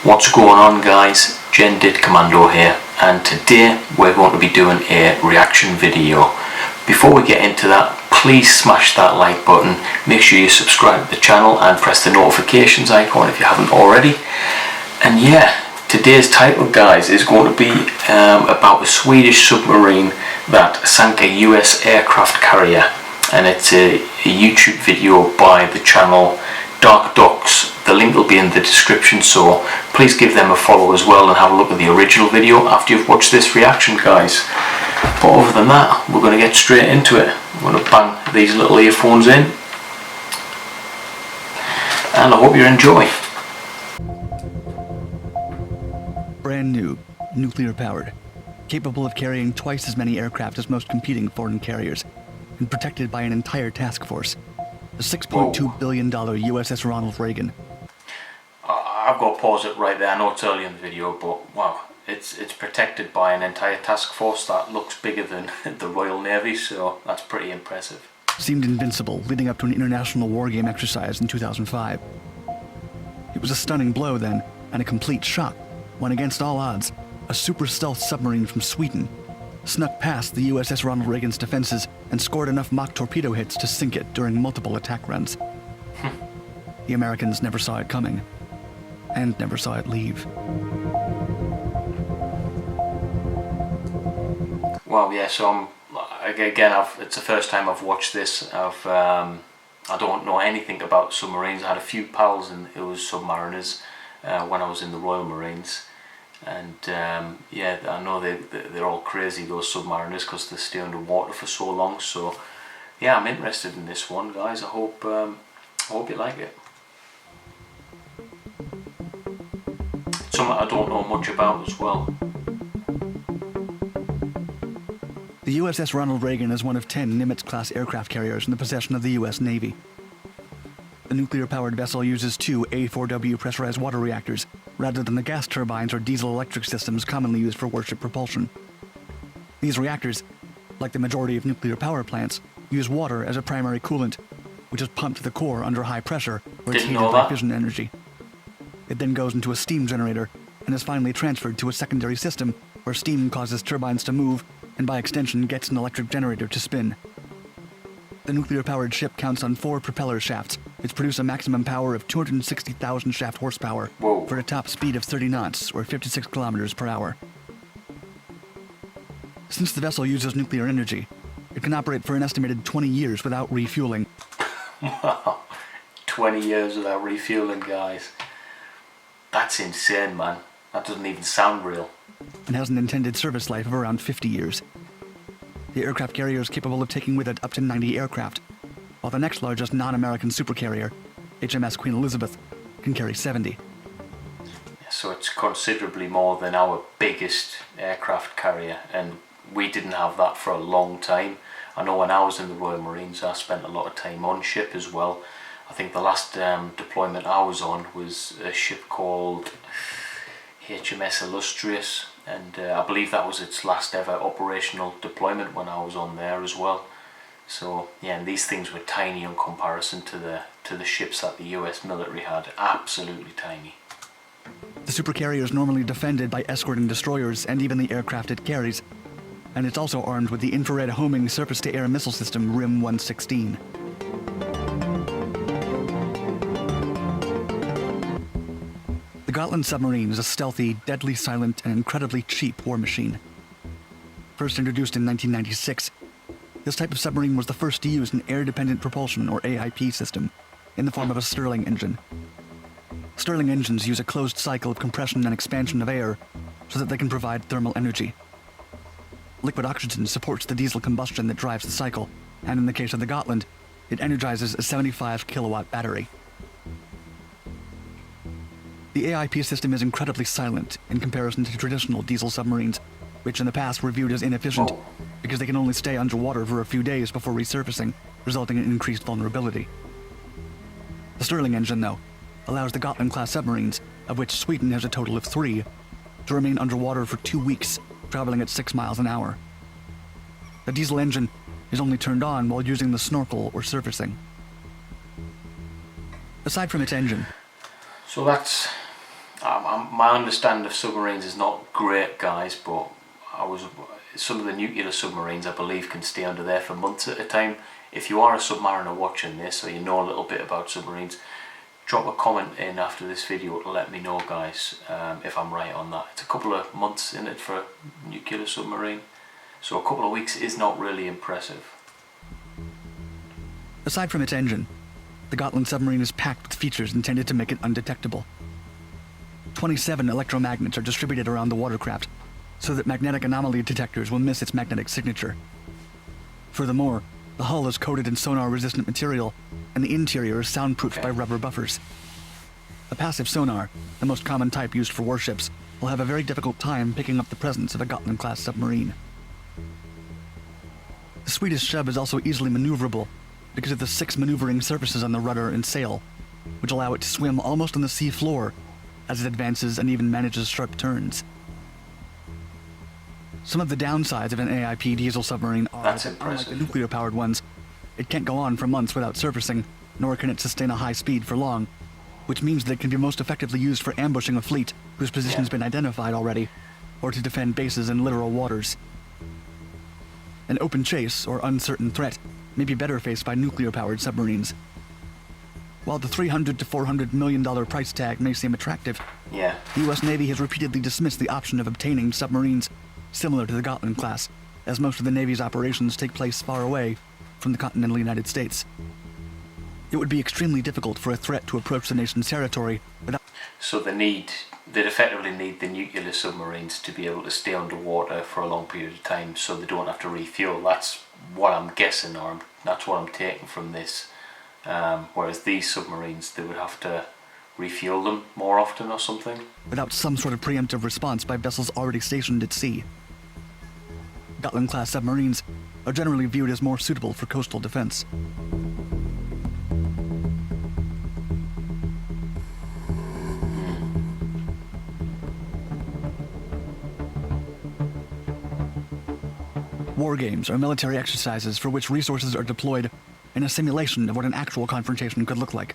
What's going on, guys? Dit Commando here, and today we're going to be doing a reaction video. Before we get into that, please smash that like button, make sure you subscribe to the channel and press the notifications icon if you haven't already. And yeah, today's title, guys, is going to be about a Swedish submarine that sank a US aircraft carrier, and it's a YouTube video by the channel Dark Ducks. The link will be in the description, so please give them a follow as well and have a look at the original video after you've watched this reaction, guys. But other than that, we're going to get straight into it. I'm going to bang these little earphones in, and I hope you enjoy. Brand new, nuclear powered, capable of carrying twice as many aircraft as most competing foreign carriers, and protected by an entire task force. The $6.2 billion USS Ronald Reagan. I've got to pause it right there. I know it's early in the video, but wow, it's protected by an entire task force that looks bigger than the Royal Navy, so that's pretty impressive. Seemed invincible leading up to an international wargame exercise in 2005. It was a stunning blow then, and a complete shock when, against all odds, a super stealth submarine from Sweden snuck past the USS Ronald Reagan's defenses and scored enough mock torpedo hits to sink it during multiple attack runs. The Americans never saw it coming, and never saw it leave. Well, yeah, so it's the first time I've watched this. I don't know anything about submarines. I had a few pals who was submariners when I was in the Royal Marines. And yeah, I know they're all crazy, those submariners, because they stay underwater for so long. So yeah, I'm interested in this one, guys. I hope you like it. It's something I don't know much about as well. The USS Ronald Reagan is one of 10 Nimitz-class aircraft carriers in the possession of the U.S. Navy. The nuclear-powered vessel uses two A4W pressurized water reactors, rather than the gas turbines or diesel-electric systems commonly used for warship propulsion. These reactors, like the majority of nuclear power plants, use water as a primary coolant, which is pumped to the core under high pressure, where it's heated by fission energy. It then goes into a steam generator, and is finally transferred to a secondary system, where steam causes turbines to move, and by extension gets an electric generator to spin. The nuclear-powered ship counts on 4 propeller shafts, which produce a maximum power of 260,000 shaft horsepower. Whoa. For a top speed of 30 knots, or 56 kilometers per hour. Since the vessel uses nuclear energy, it can operate for an estimated 20 years without refueling. 20 years without refueling, guys. That's insane, man. That doesn't even sound real. And has an intended service life of around 50 years. The aircraft carrier is capable of taking with it up to 90 aircraft, while the next largest non-American supercarrier, HMS Queen Elizabeth, can carry 70. So it's considerably more than our biggest aircraft carrier, and we didn't have that for a long time. I know when I was in the Royal Marines, I spent a lot of time on ship as well. I think the last deployment I was on was a ship called HMS Illustrious, and I believe that was its last ever operational deployment when I was on there as well. So yeah, and these things were tiny in comparison to the ships that the US military had. Absolutely tiny. The supercarrier is normally defended by escorting destroyers and even the aircraft it carries, and it's also armed with the infrared homing surface-to-air missile system RIM-116. The Gotland submarine is a stealthy, deadly silent, and incredibly cheap war machine. First introduced in 1996, this type of submarine was the first to use an air-dependent propulsion, or AIP, system, in the form of a Stirling engine. Stirling engines use a closed cycle of compression and expansion of air so that they can provide thermal energy. Liquid oxygen supports the diesel combustion that drives the cycle, and in the case of the Gotland, it energizes a 75-kilowatt battery. The AIP system is incredibly silent in comparison to traditional diesel submarines, which in the past were viewed as inefficient because they can only stay underwater for a few days before resurfacing, resulting in increased vulnerability. The Stirling engine, though, allows the Gotland-class submarines, of which Sweden has a total of 3, to remain underwater for 2 weeks, traveling at 6 miles an hour. The diesel engine is only turned on while using the snorkel or surfacing. Aside from its engine, So that's My understanding of submarines is not great, guys, but some of the nuclear submarines, I believe, can stay under there for months at a time. If you are a submariner watching this, or you know a little bit about submarines, drop a comment in after this video to let me know, guys, if I'm right on that. It's a couple of months in it for a nuclear submarine, so a couple of weeks is not really impressive. Aside from its engine, the Gotland submarine is packed with features intended to make it undetectable. 27 electromagnets are distributed around the watercraft, so that magnetic anomaly detectors will miss its magnetic signature. Furthermore, the hull is coated in sonar-resistant material, and the interior is soundproofed by rubber buffers. A passive sonar, the most common type used for warships, will have a very difficult time picking up the presence of a Gotland-class submarine. The Swedish sub is also easily maneuverable because of the 6 maneuvering surfaces on the rudder and sail, which allow it to swim almost on the sea floor as it advances and even manages sharp turns. Some of the downsides of an AIP diesel submarine are That's that, impressive. unlike the nuclear-powered ones, it can't go on for months without surfacing, nor can it sustain a high speed for long, which means that it can be most effectively used for ambushing a fleet whose position has been identified already, or to defend bases in littoral waters. An open chase, or uncertain threat, may be better faced by nuclear-powered submarines. While the $300 to $400 million price tag may seem attractive, the U.S. Navy has repeatedly dismissed the option of obtaining submarines similar to the Gotland class, as most of the Navy's operations take place far away from the continental United States. It would be extremely difficult for a threat to approach the nation's territory without... So they'd effectively need the nuclear submarines to be able to stay underwater for a long period of time, so they don't have to refuel. That's what I'm guessing, or that's what I'm taking from this. Whereas these submarines, they would have to refuel them more often or something. Without some sort of preemptive response by vessels already stationed at sea. Gotland-class submarines are generally viewed as more suitable for coastal defense. War games are military exercises for which resources are deployed in a simulation of what an actual confrontation could look like.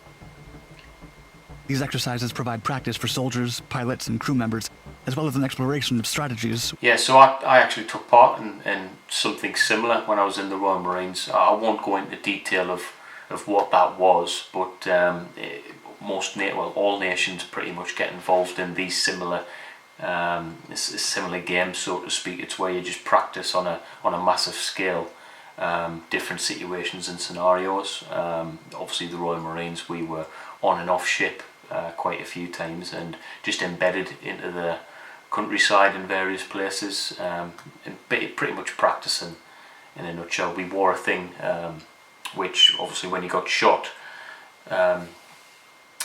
These exercises provide practice for soldiers, pilots, and crew members, as well as an exploration of strategies. Yeah, so I actually took part in something similar when I was in the Royal Marines. I won't go into detail of what that was, but all nations pretty much get involved in these similar games, so to speak. It's where you just practice on a massive scale, different situations and scenarios. Obviously, the Royal Marines, we were on and off ship quite a few times, and just embedded into the countryside in various places, and pretty much practicing in a nutshell. We wore a thing which obviously when you got shot,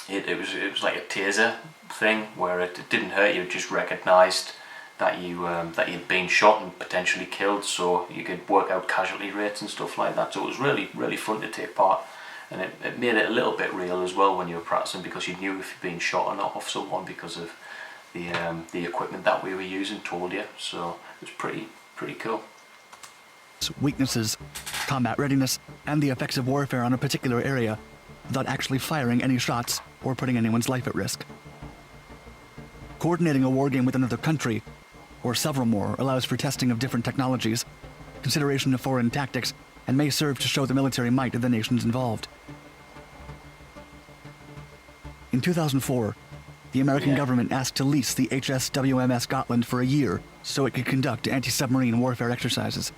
it was like a taser thing where it didn't hurt you, it just recognised that you'd been shot and potentially killed, so you could work out casualty rates and stuff like that. So it was really, really fun to take part, and it made it a little bit real as well when you were practicing, because you knew if you'd been shot or not off someone because of the equipment that we were using told you. So it was pretty cool. Weaknesses, combat readiness, and the effects of warfare on a particular area without actually firing any shots or putting anyone's life at risk. Coordinating a war game with another country, or several more, allows for testing of different technologies, consideration of foreign tactics, and may serve to show the military might of the nations involved. In 2004, the American government asked to lease the HSWMS Gotland for a year so it could conduct anti-submarine warfare exercises.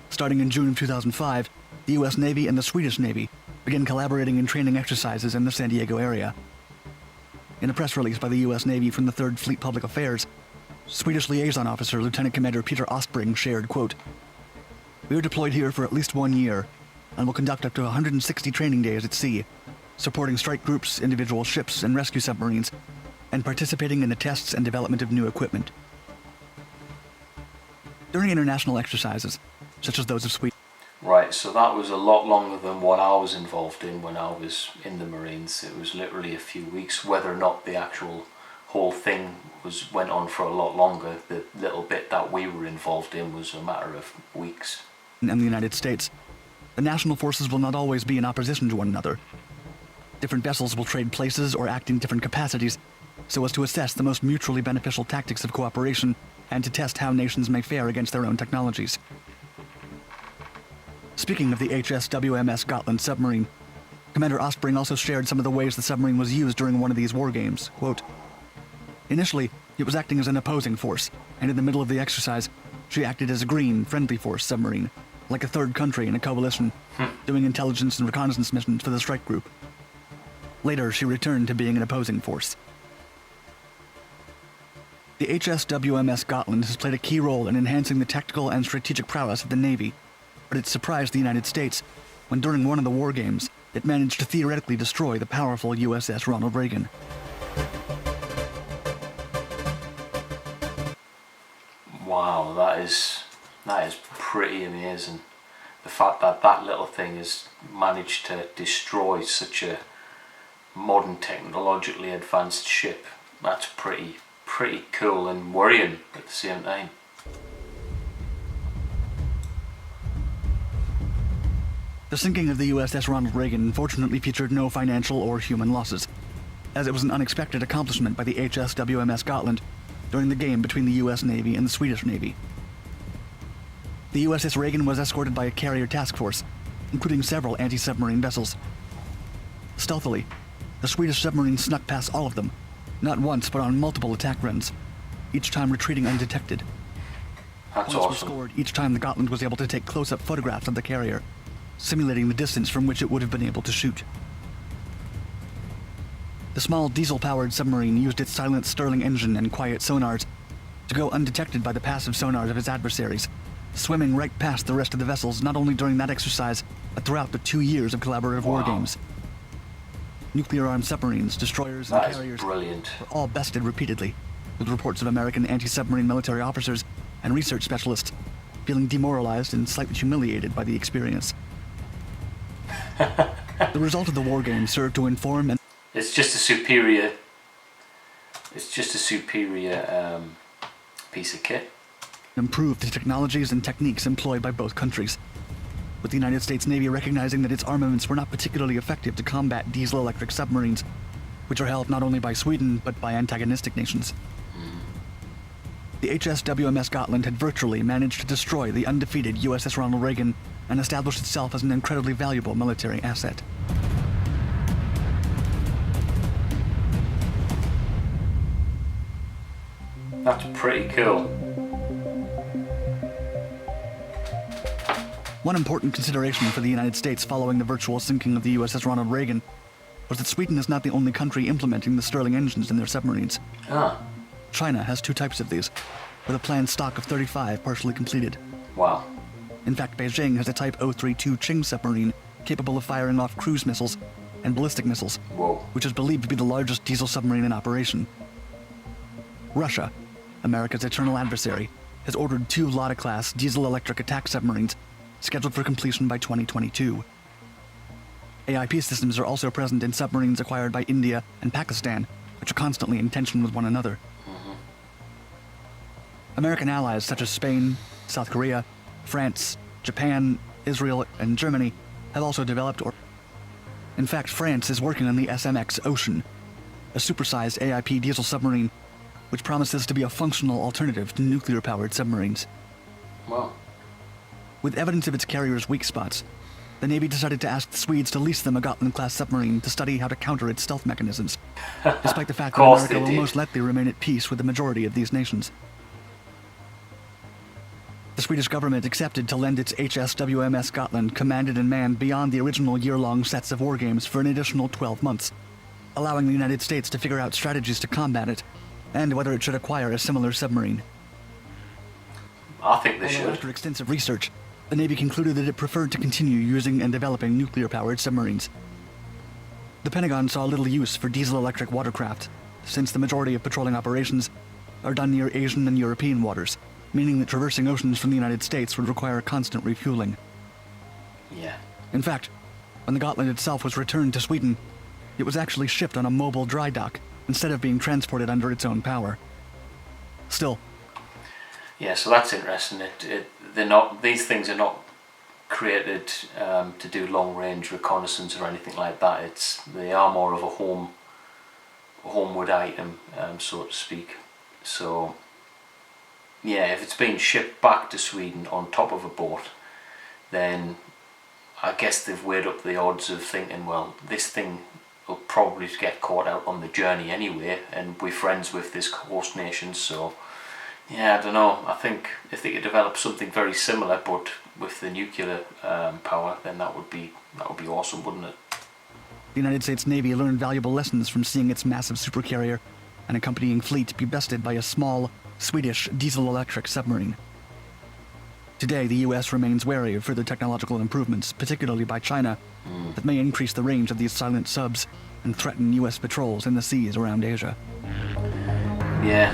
Starting in June of 2005, the U.S. Navy and the Swedish Navy began collaborating in training exercises in the San Diego area. In a press release by the U.S. Navy from the 3rd Fleet Public Affairs, Swedish Liaison Officer Lieutenant Commander Peter Ostbring shared, quote, "We are deployed here for at least 1 year and will conduct up to 160 training days at sea, supporting strike groups, individual ships, and rescue submarines, and participating in the tests and development of new equipment." During international exercises, such as those of Sweden. Right, so that was a lot longer than what I was involved in when I was in the Marines. It was literally a few weeks. Whether or not the actual whole thing went on for a lot longer, the little bit that we were involved in was a matter of weeks. In the United States, the national forces will not always be in opposition to one another. Different vessels will trade places or act in different capacities, so as to assess the most mutually beneficial tactics of cooperation and to test how nations may fare against their own technologies. Speaking of the HSWMS Gotland submarine, Commander Ostbring also shared some of the ways the submarine was used during one of these war games. Quote, "Initially, it was acting as an opposing force, and in the middle of the exercise, she acted as a green, friendly force submarine, like a third country in a coalition, doing intelligence and reconnaissance missions for the strike group. Later, she returned to being an opposing force." The HSWMS Gotland has played a key role in enhancing the tactical and strategic prowess of the Navy, but it surprised the United States when during one of the war games, it managed to theoretically destroy the powerful USS Ronald Reagan. Wow, that is pretty amazing. The fact that that little thing has managed to destroy such a modern, technologically advanced ship, that's pretty cool and worrying at the same time. The sinking of the USS Ronald Reagan unfortunately featured no financial or human losses, as it was an unexpected accomplishment by the HSWMS Gotland during the game between the US Navy and the Swedish Navy. The USS Reagan was escorted by a carrier task force, including several anti-submarine vessels. Stealthily, the Swedish submarine snuck past all of them, not once but on multiple attack runs, each time retreating undetected. That's Points were awesome. scored each time the Gotland was able to take close-up photographs of the carrier, simulating the distance from which it would have been able to shoot. The small diesel-powered submarine used its silent Stirling engine and quiet sonars to go undetected by the passive sonars of its adversaries, swimming right past the rest of the vessels not only during that exercise, but throughout the 2 years of collaborative war games. Nuclear-armed submarines, destroyers, and That is carriers brilliant. were all bested repeatedly, with reports of American anti-submarine military officers and research specialists feeling demoralized and slightly humiliated by the experience. The result of the war game served to inform and It's just a superior piece of kit. improve the technologies and techniques employed by both countries, with the United States Navy recognizing that its armaments were not particularly effective to combat diesel-electric submarines, which are held not only by Sweden but by antagonistic nations. The HSWMS Gotland had virtually managed to destroy the undefeated USS Ronald Reagan and established itself as an incredibly valuable military asset. That's pretty cool. One important consideration for the United States following the virtual sinking of the USS Ronald Reagan was that Sweden is not the only country implementing the Stirling engines in their submarines. Ah, China has 2 types of these, with a planned stock of 35 partially completed. wow. In fact, Beijing has a Type 032 Qing submarine capable of firing off cruise missiles and ballistic missiles, Whoa. which is believed to be the largest diesel submarine in operation. Russia, America's eternal adversary, has ordered 2 Lada-class diesel-electric attack submarines scheduled for completion by 2022. AIP systems are also present in submarines acquired by India and Pakistan, which are constantly in tension with one another. American allies such as Spain, South Korea, France, Japan, Israel, and Germany have also developed In fact, France is working on the SMX Ocean, a supersized AIP diesel submarine which promises to be a functional alternative to nuclear-powered submarines. Wow. With evidence of its carrier's weak spots, the Navy decided to ask the Swedes to lease them a Gotland-class submarine to study how to counter its stealth mechanisms, despite the fact that Course America they will did. most likely remain at peace with the majority of these nations. The Swedish government accepted to lend its HSWMS Gotland commanded and manned beyond the original year-long sets of war games for an additional 12 months, allowing the United States to figure out strategies to combat it, and whether it should acquire a similar submarine. I think they Although should. after extensive research, the Navy concluded that it preferred to continue using and developing nuclear-powered submarines. The Pentagon saw little use for diesel-electric watercraft, since the majority of patrolling operations are done near Asian and European waters, meaning that traversing oceans from the United States would require constant refueling. Yeah. In fact, when the Gotland itself was returned to Sweden, it was actually shipped on a mobile dry dock instead of being transported under its own power. Still, Yeah, so that's interesting. These things are not created to do long range reconnaissance or anything like that. They are more of a home homeward item, so to speak. So yeah, if it's been shipped back to Sweden on top of a boat, then I guess they've weighed up the odds of thinking, well, this thing will probably get caught out on the journey anyway, and we're friends with this host nation, so yeah, I don't know. I think if they could develop something very similar but with the nuclear power, then that would be awesome, wouldn't it? The United States Navy learned valuable lessons from seeing its massive supercarrier and accompanying fleet be bested by a small, Swedish diesel-electric submarine. Today, the U.S. remains wary of further technological improvements, particularly by China, that may increase the range of these silent subs and threaten U.S. patrols in the seas around Asia. Yeah.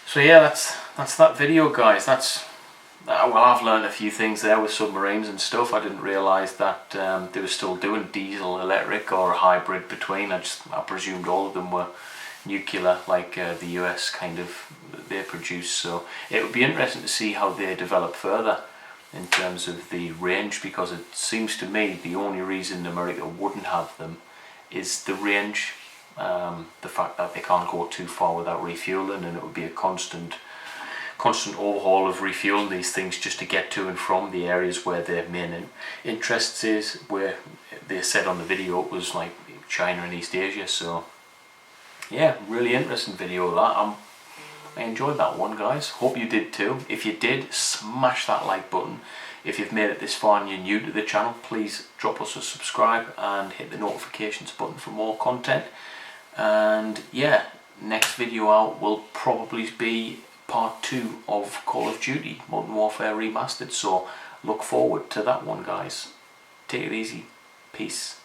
So yeah, that's that video, guys. Well, I've learned a few things there with submarines and stuff. I didn't realise that they were still doing diesel, electric, or a hybrid between. I presumed all of them were nuclear, like the US kind of they produce. So it would be interesting to see how they develop further in terms of the range, because it seems to me the only reason America wouldn't have them is the range, the fact that they can't go too far without refueling, and it would be a constant overhaul of refueling these things just to get to and from the areas where their main interest is, where they said on the video it was like China and East Asia. So yeah, really interesting video that. I enjoyed that one, guys. Hope you did too. If you did, smash that like button. If you've made it this far and you're new to the channel, please drop us a subscribe and hit the notifications button for more content. And yeah, next video out will probably be part 2 of Call of Duty Modern Warfare Remastered, so look forward to that one, guys. Take it easy. Peace.